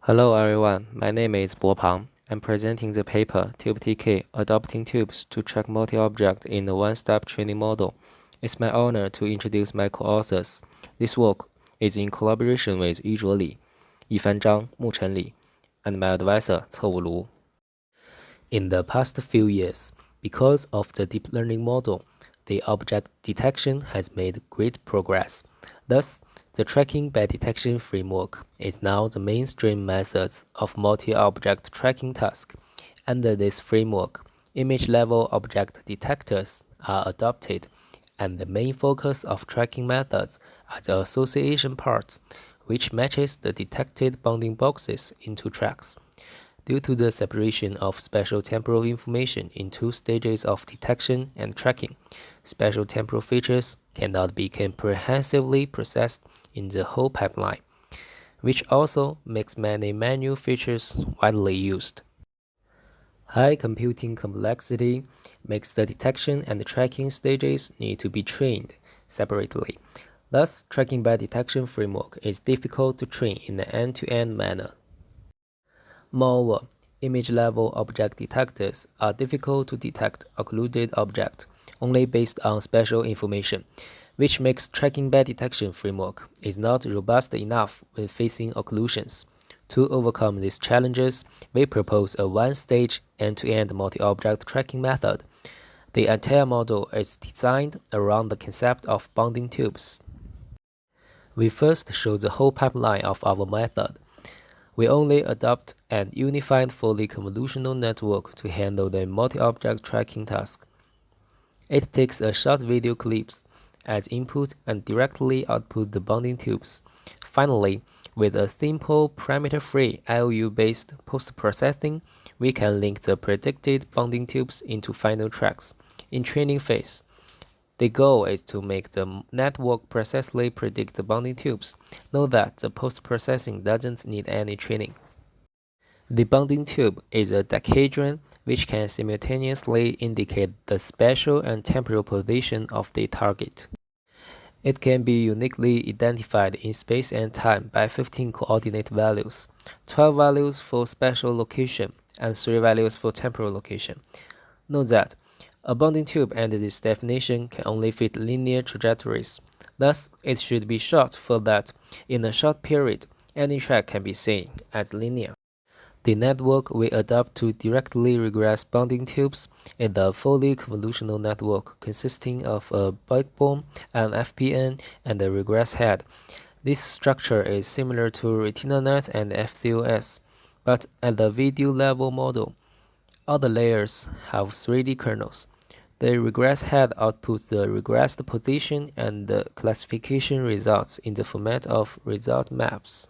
Hello everyone, my name is Bo Pang. I'm presenting the paper TubeTK Adopting Tubes to Track Multi-Object in a One-Step Training Model. It's my honor to introduce my co-authors. This work is in collaboration with Yizhuo Li, Yifan Zhang, Muchen Li, and my advisor Cewu Lu. In the past few years, because of the deep learning model, the object detection has made great progress. Thus, the tracking by detection framework is now the mainstream method of multi-object tracking task. Under this framework, image-level object detectors are adopted, and the main focus of tracking methods are the association part, which matches the detected bounding boxes into tracks. Due to the separation of spatial-temporal information in two stages of detection and tracking, spatial-temporal features cannot be comprehensively processed in the whole pipeline, which also makes many manual features widely used. High computing complexity makes the detection and tracking stages need to be trained separately. Thus, tracking by detection framework is difficult to train in an end-to-end manner. Moreover, image-level object detectors are difficult to detect occluded objects only based on spatial information, which makes tracking by detection framework is not robust enough when facing occlusions. To overcome these challenges, we propose a one-stage end-to-end multi-object tracking method. The entire model is designed around the concept of bounding tubes. We first show the whole pipeline of our method. We only adopt an unified fully convolutional network to handle the multi-object tracking task. It takes a short video clips as input and directly output the bounding tubes. Finally, with a simple parameter-free IOU-based post-processing, we can link the predicted bounding tubes into final tracks. In training phase, the goal is to make the network precisely predict the bounding tubes. Note that the post-processing doesn't need any training. The bounding tube is a decahedron which can simultaneously indicate the spatial and temporal position of the target. It can be uniquely identified in space and time by 15 coordinate values, 12 values for spatial location, and 3 values for temporal location. Note that a bounding tube under this definition can only fit linear trajectories. Thus, it should be short so that, in a short period, any track can be seen as linear. The network we adopt to directly regress bounding tubes is the fully convolutional network consisting of a backbone, an FPN, and a regress head. This structure is similar to RetinaNet and FCOS, but at the video level model, all the layers have 3D kernels. The regress head outputs the regressed position and the classification results in the format of result maps.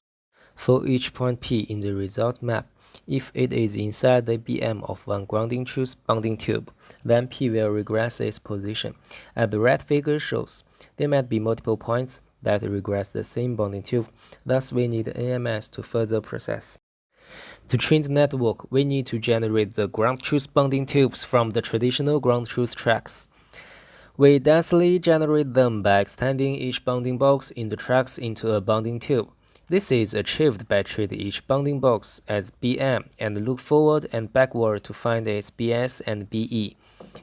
For each point P in the result map, if it is inside the BM of one grounding truth bounding tube, then P will regress its position. As the red figure shows, there might be multiple points that regress the same bounding tube, thus we need AMS to further process. To train the network, we need to generate the ground truth bounding tubes from the traditional ground truth tracks. We densely generate them by extending each bounding box in the tracks into a bounding tube. This is achieved by treating each bounding box as BM and look forward and backward to find its BS and BE.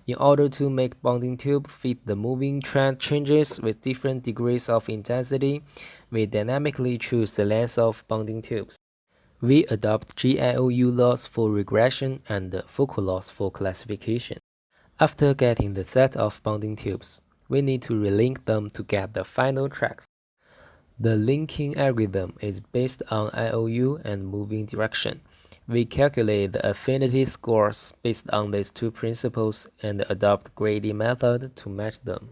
In order to make bounding tube fit the moving trend changes with different degrees of intensity, we dynamically choose the length of bounding tubes. We adopt GIOU loss for regression and focal loss for classification. After getting the set of bounding tubes, we need to relink them to get the final tracks. The linking algorithm is based on IOU and moving direction. We calculate the affinity scores based on these two principles and adopt greedy method to match them.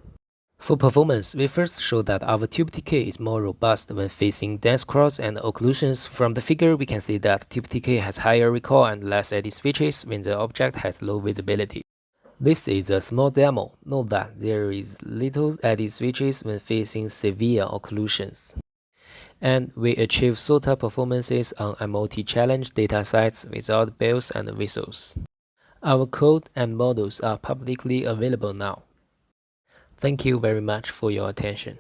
For performance, we first show that our TubeTK is more robust when facing dense cross and occlusions. From the figure, we can see that TubeTK has higher recall and less eddy switches when the object has low visibility. This is a small demo. Note that there is little eddy switches when facing severe occlusions. And we achieve SOTA performances on multi-challenge datasets without bells and whistles. Our code and models are publicly available now. Thank you very much for your attention.